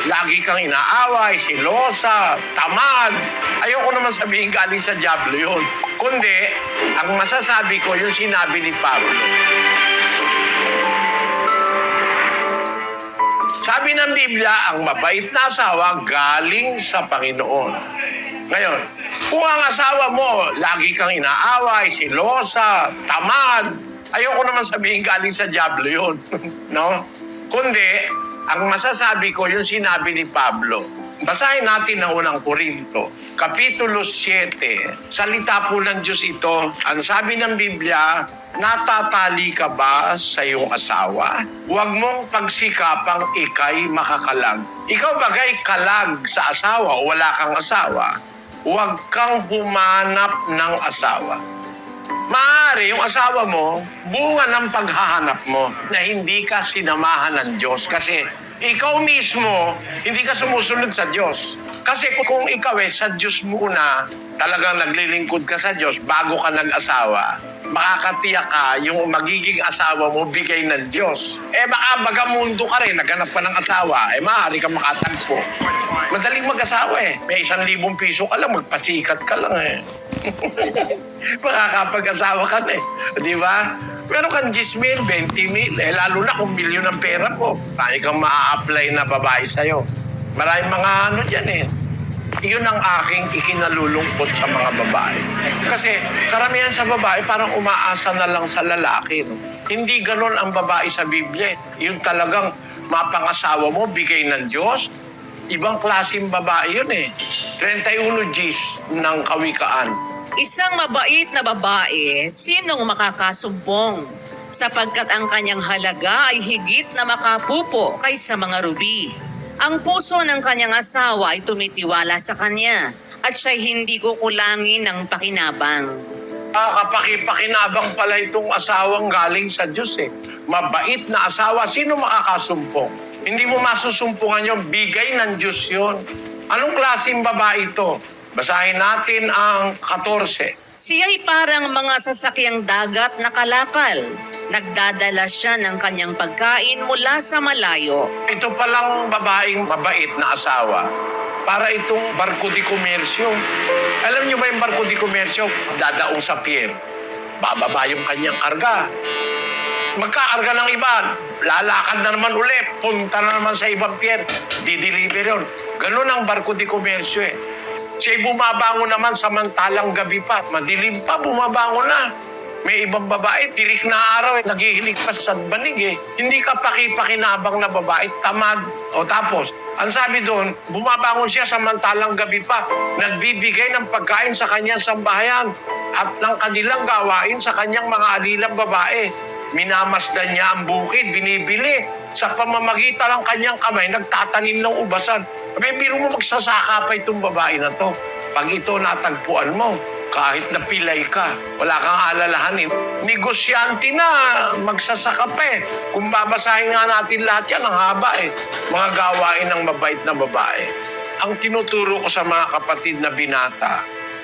lagi kang inaaway, silosa, tamad. Ayoko naman sabihin galing sa dyablo yun. Kundi, ang masasabi ko yung sinabi ni Pablo. Sabi ng Biblia, ang mabait na asawa galing sa Panginoon. Ngayon, kung ang asawa mo, lagi kang inaaway, silosa, tamad, ayoko naman sabihin galing sa dyablo yun. No? Kundi, ang masasabi ko yung sinabi ni Pablo. Basahin natin ang unang Korinto, Kapitulo 7. Salita po ng Diyos ito. Ang sabi ng Biblia, natatali ka ba sa iyong asawa? Huwag mong pagsikapang ikay makakalag. Ikaw bagay kalag sa asawa o wala kang asawa? Huwag kang humanap ng asawa. Maaari yung asawa mo, bunga ng paghahanap mo na hindi ka sinamahan ng Diyos kasi ikaw mismo, hindi ka sumusunod sa Diyos. Kasi kung ikaw sa Diyos muna, talagang naglilingkod ka sa Diyos bago ka nag-asawa, makakatiyak ka yung magiging asawa mo bigay ng Diyos. Baka bagamundo ka rin, naghanap ka ng asawa, maaari ka makatagpo. Madaling mag-asawa May 1,000 piso ka lang, magpasikat ka lang Makakapag-asawa ka na Di ba? Pero kang 10,000, 20,000, lalo na kung milyon ang pera ko. Marami kang maa-apply na babae sa'yo. Maraming mga dyan Iyon ang aking ikinalulungkot sa mga babae. Kasi karamihan sa babae parang umaasa na lang sa lalaki. Hindi ganon ang babae sa Biblia. Yung talagang mapangasawa mo, bigay ng Diyos. Ibang klaseng babae yun 31 Gs ng Kawikaan. Isang mabait na babae, sinong makakasumbong? Sapagkat ang kanyang halaga ay higit na makapupo kaysa mga rubi. Ang puso ng kanyang asawa ay tumitiwala sa kanya at siya'y hindi kukulangin ng pakinabang. Kapakipakinabang pala itong asawang galing sa Diyos Mabait na asawa, sino makakasumpong? Hindi mo masusumpungan yun, bigay ng Diyos yun. Anong klaseng babae ito? Basahin natin ang 14. Siya'y parang mga sasakyang dagat na kalakal. Nagdadala siya ng kanyang pagkain mula sa malayo. Ito palang babaeng mabait na asawa. Para itong barko di komersyo. Alam niyo ba yung barko di komersyo? Dadaong sa pier. Bababa yung kanyang karga. Magkaarga ng iba. Lalakad na naman ulit. Punta na naman sa ibang pier. Di-deliver yun. Ganun ang barko di komersyo Siya'y bumabangon naman samantalang gabi pa. Madilim pa, bumabangon na. May ibang babae, tirik na araw, naghihilig pa sa banig Hindi ka pakipakinabang na babae, tamad. O tapos, ang sabi doon, bumabangon siya samantalang gabi pa. Nagbibigay ng pagkain sa kanyang sambahayan at ng kanilang gawain sa kanyang mga alilang babae. Minamasdan niya ang bukid, binibili. Sa pamamagitan ng kanyang kamay, nagtatanim ng ubasan. Biro mo magsasaka pa itong babae na to. Pag ito natagpuan mo, kahit na pilay ka, wala kang alalahanin. Negosyante na, magsasaka pa Kung babasahin nga natin lahat yan, ang haba Mga gawain ng mabait na babae. Ang tinuturo ko sa mga kapatid na binata,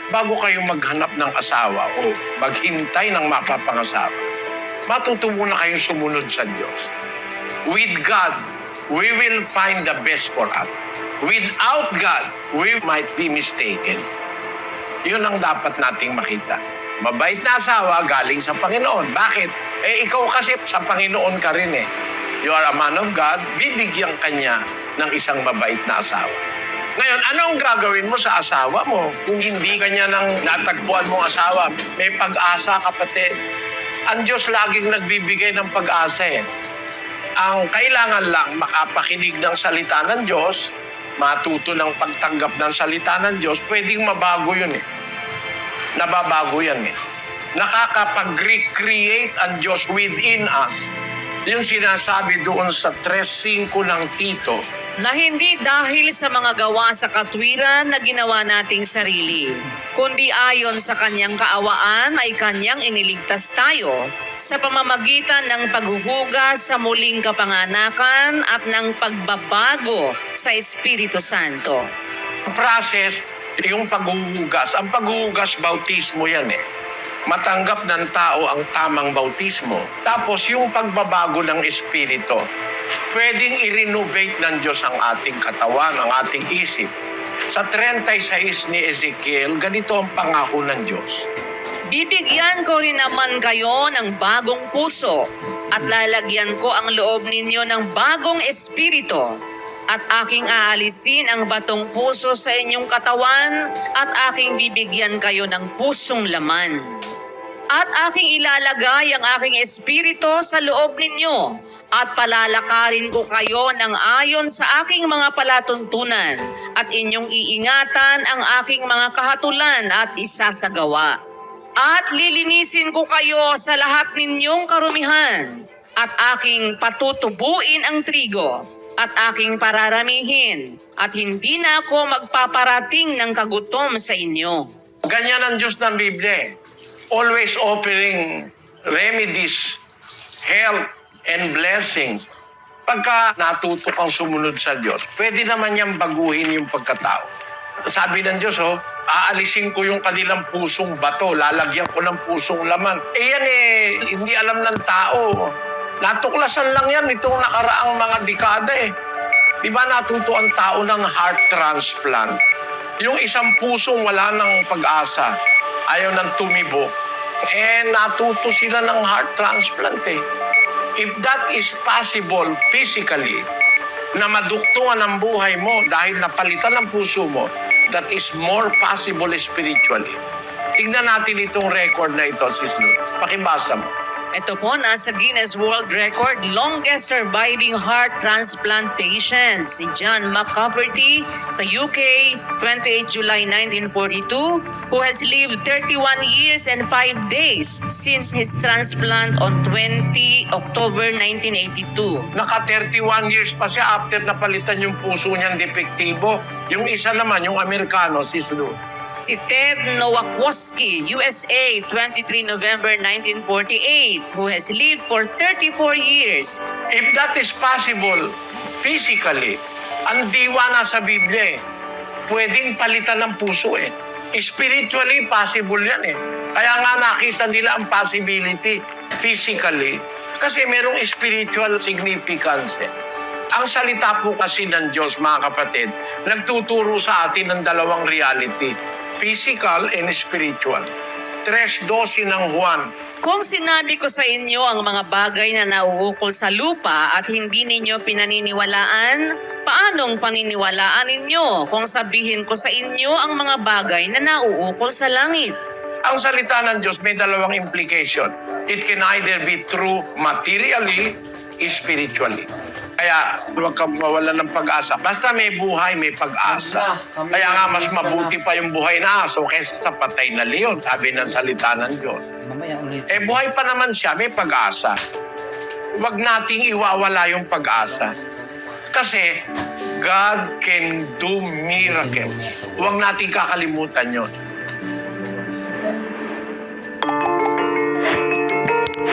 bago kayo maghanap ng asawa o maghintay ng mapapangasawa, matuto muna kayong sumunod sa Diyos. With God, we will find the best for us. Without God, we might be mistaken. Yun ang dapat nating makita. Mabait na asawa galing sa Panginoon. Bakit? Ikaw kasi sa Panginoon ka rin You are a man of God, bibigyan kanya ng isang mabait na asawa. Ngayon, anong gagawin mo sa asawa mo kung hindi kanya ng natagpuan mong asawa? May pag-asa, kapatid. Ang Diyos laging nagbibigay ng pag-asa Ang kailangan lang makapakinig ng salita ng Diyos, matuto ng pagtanggap ng salita ng Diyos, pwedeng mabago yun Nababago yan Nakakapag-recreate ang Diyos within us. Yung sinasabi doon sa 3:5 ng Tito, na hindi dahil sa mga gawa sa katwiran na ginawa nating sarili, kundi ayon sa kanyang kaawaan ay kanyang iniligtas tayo sa pamamagitan ng paghuhugas sa muling kapanganakan at ng pagbabago sa Espiritu Santo. Process, yung paghuhugas. Ang paghuhugas, bautismo yan Matanggap ng tao ang tamang bautismo. Tapos yung pagbabago ng Espiritu. pwedeng i-renovate ng Diyos ang ating katawan, ang ating isip. Sa 36 ni Ezekiel, ganito ang pangako ng Diyos. Bibigyan ko rin naman kayo ng bagong puso at lalagyan ko ang loob ninyo ng bagong espiritu at aking aalisin ang batong puso sa inyong katawan at aking bibigyan kayo ng pusong laman. At aking ilalagay ang aking espiritu sa loob ninyo at palalakarin ko kayo ng ayon sa aking mga palatuntunan at inyong iingatan ang aking mga kahatulan at isasagawa. At lilinisin ko kayo sa lahat ninyong karumihan at aking patutubuin ang trigo at aking pararamihin at hindi na ako magpaparating ng kagutom sa inyo. Ganyan ang Diyos ng Biblia. Always offering remedies, help, and blessings. Pagka natuto kang sumunod sa Diyos, pwede naman niyang baguhin yung pagkatao. Sabi ng Diyos, aalisin ko yung kanilang pusong bato, lalagyan ko ng pusong laman. Yan hindi alam ng tao. Natuklasan lang yan itong nakaraang mga dekada Di ba natuto ang tao ng heart transplant? Yung isang pusong wala ng pag-asa, ayaw ng tumibok, natuto sila ng heart transplant If that is possible physically, na maduktungan ang buhay mo dahil napalitan ang puso mo, that is more possible spiritually. Tingnan natin itong record na ito, Sis Luz. Pakibasa mo. Ito po nasa Guinness World Record, longest surviving heart transplant patient, si John McCafferty sa UK, 28 July 1942, who has lived 31 years and 5 days since his transplant on 20 October 1982. Naka 31 years pa siya after napalitan yung puso niyang depektibo. Yung isa naman, yung Amerikano, Sis Luz. Si Ted Nowakowski, USA, 23 November 1948, who has lived for 34 years. If that is possible physically, ang diwa na sa Biblia pwedeng palitan ng puso Spiritually, possible yan Kaya nga nakita nila ang possibility physically kasi merong spiritual significance Ang salita po kasi ng Diyos, mga kapatid, nagtuturo sa atin ng dalawang reality. Physical and spiritual. 3:12 ng Juan. Kung sinabi ko sa inyo ang mga bagay na nauukol sa lupa at hindi ninyo pinaniniwalaan, paanong paniniwalaan ninyo kung sabihin ko sa inyo ang mga bagay na nauukol sa langit? Ang salita ng Diyos may dalawang implication. It can either be true materially, spiritually. Kaya huwag kang mawalan ng pag-asa. Basta may buhay, may pag-asa. Kaya nga mas mabuti pa yung buhay na aso kaysa sa patay na leon, sabi ng salita ng Diyos. Buhay pa naman siya, may pag-asa. Huwag nating iwawala yung pag-asa. Kasi God can do miracles. Huwag nating kakalimutan yon.